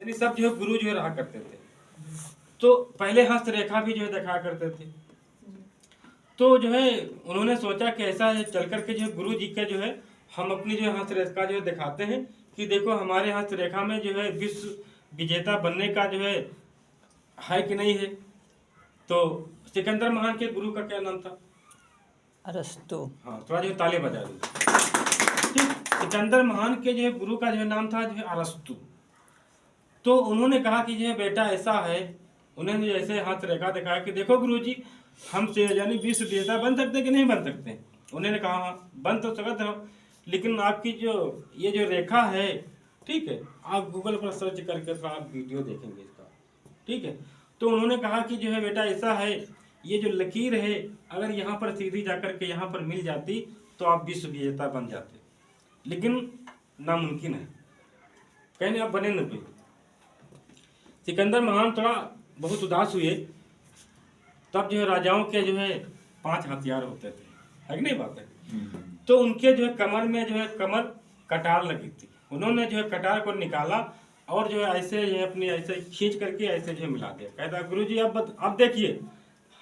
यानी सब जो है गुरु जो है रहा करते थे। तो पहले हस्तरेखा भी जो है दिखाया करते थे। तो जो है उन्होंने सोचा कि ऐसा है चल करके जो है गुरु जी के जो है हम अपनी जो है हस्तरेखा जो है दिखाते हैं कि देखो हमारे हस्तरेखा में जो है विश्व विजेता बनने का जो है कि नहीं है। तो सिकंदर महान के गुरु का क्या नाम था? अरस्तु। हाँ, थोड़ा जो ताले बजा दो। ठीक, सिकंदर महान के जो है गुरु का जो है नाम था जो है अरस्तु। तो उन्होंने कहा कि जो है बेटा ऐसा है, उन्होंने जैसे हाथ रेखा दिखाया कि देखो गुरुजी हम से यानी विश्व विजेता बन सकते कि नहीं बन सकते। उन्होंने कहा हाँ बन तो सकते हो, लेकिन आपकी जो ये जो रेखा है, ठीक है, आप गूगल पर सर्च करके थोड़ा आप वीडियो देखेंगे इसका, ठीक है। तो उन्होंने कहा कि जो है बेटा ऐसा है, ये जो लकीर है अगर यहाँ पर सीधी जाकर के यहाँ पर मिल जाती तो आप विश्व विजेता बन जाते, लेकिन नामुमकिन है, कहीं आप बने न पे। सिकंदर महान थोड़ा बहुत उदास हुए। तब जो है राजाओं के जो है 5 हथियार होते थे, है कि नहीं बात है। तो उनके जो है कमर में जो है कमर कटार लगी थी। उन्होंने जो है कटार को निकाला और जो है ऐसे जो है अपनी ऐसे खींच करके ऐसे जो है मिला दिया। कहता गुरुजी अब देखिए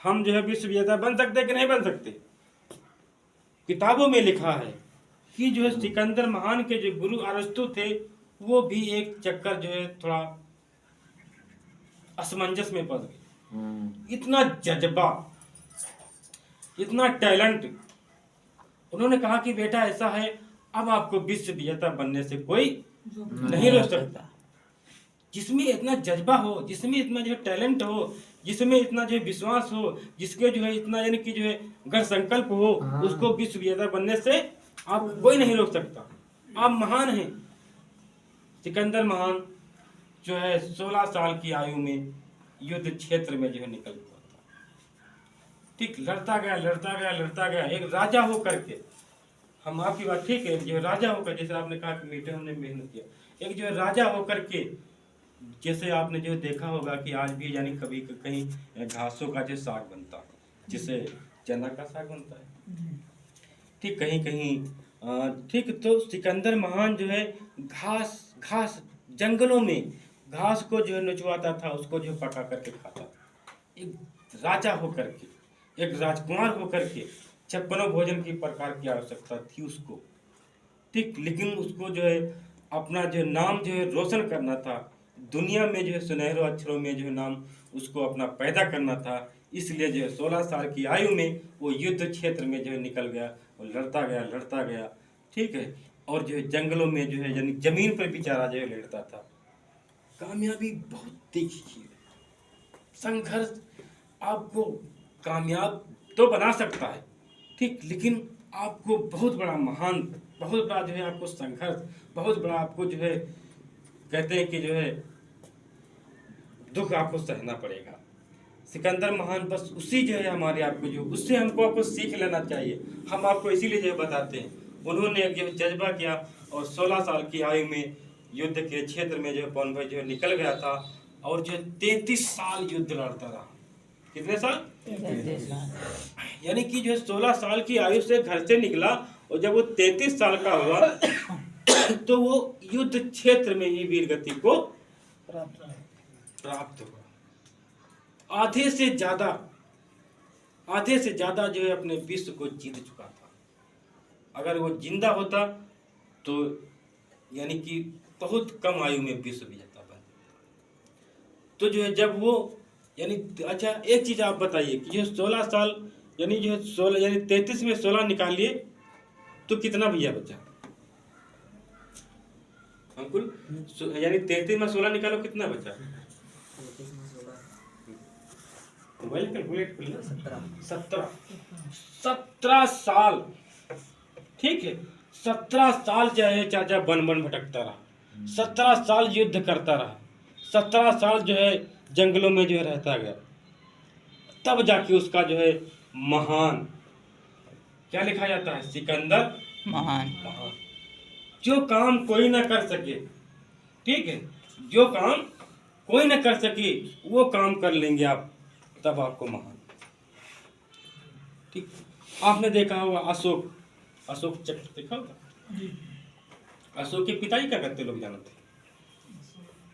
हम जो है विश्व विजेता बन सकते कि नहीं बन सकते। किताबों में लिखा है कि जो है सिकंदर महान के जो गुरु अरस्तु थे वो भी एक चक्कर जो है थोड़ा असमंजस में पड़ गए। इतना जज्बा, इतना टैलेंट। उन्होंने कहा कि बेटा ऐसा है अब आपको विश्व विजेता बनने से कोई नहीं रोक सकता। जिसमें इतना जज्बा हो, जिसमें इतना जो है टैलेंट हो, जिसमें इतना जो है विश्वास हो, जिसके जो है इतना यानी कि जो है गढ़ संकल्प हो, उसको विश्व विजेता बनने से आप कोई नहीं रोक सकता। आप महान हैं। सिकंदर महान जो है 16 साल की आयु में युद्ध क्षेत्र में जो है निकल पड़ा था। ठीक, लड़ता गया लड़ता गया लड़ता गया, एक राजा होकर के। हम आपकी बात ठीक है, जो राजा होकर, जैसे आपने कहा कि मीठे हमने मेहनत किया, एक जो राजा होकर के, जैसे आपने जो देखा होगा कि आज भी यानी कभी कहीं घासों का जो साग बनता है, जिसे चना का साग बनता है, ठीक, कहीं कहीं ठीक। तो सिकंदर महान जो है घास घास जंगलों में घास को जो है नचवाता था, उसको जो पका करके खाता था। एक राजा होकर के, एक राजकुमार होकर के 56 भोजन की प्रकार की आवश्यकता थी उसको, ठीक, लेकिन उसको जो है अपना जो नाम जो है रोशन करना था, दुनिया में जो है सुनहरे अक्षरों में जो है नाम उसको अपना पैदा करना था। इसलिए जो है 16 साल की आयु में वो युद्ध क्षेत्र में जो है निकल गया और लड़ता गया, ठीक है। और जो है जंगलों में जो है यानी जमीन पर बेचारा जो है लड़ता था। कामयाबी बहुत तीखी चीज है। संघर्ष आपको कामयाब तो बना सकता है, ठीक, लेकिन आपको बहुत बड़ा महान, बहुत बड़ा जो है आपको संघर्ष, बहुत बड़ा आपको जो है कहते हैं कि जो है दुख आपको सहना पड़ेगा। सिकंदर महान बस उसी जो है हमारे आपको जो उससे हमको आपको सीख लेना चाहिए। हम आपको इसीलिए जो है बताते हैं। उन्होंने एक जो जज्बा किया और 16 साल की आयु में युद्ध के क्षेत्र में जो है पवन भाई जो है निकल गया था और जो 33 साल युद्ध लड़ता रहा। कितने साल? 33 साल। यानी कि जो है 16 साल की आयु से घर से निकला और जब वो 33 साल का हुआ तो वो युद्ध क्षेत्र में ही वीर गति को प्राप्त हुआ। आधे से ज्यादा जो है अपने विश्व को जीत चुका था। अगर वो जिंदा होता तो यानी कि बहुत कम आयु में विश्व विजेता बन। तो जो है जब वो यानी अच्छा एक चीज आप बताइए कि जो 16 साल यानी जो है 16 यानी 33 में 16 निकालिए तो कितना भैया बचा अंकुल? यानी 33 में 16 निकालो कितना बचा? मोबाइल कैलकुलेट कर लो। 17 साल, ठीक है। 17 साल चाहे चाचा बन भटकता रहा, 17 साल युद्ध करता रहा, 17 साल जो है जंगलों में जो है रहता गया, तब जाके उसका जो है महान क्या लिखा जाता है? सिकंदर महान। जो काम कोई ना कर सके, ठीक है, जो काम कोई ना कर सके वो काम कर लेंगे आप, तब आपको महान, ठीक। आपने देखा होगा अशोक चक्र देखा होगा। अशोक के पिताजी क्या करते लोग जानते?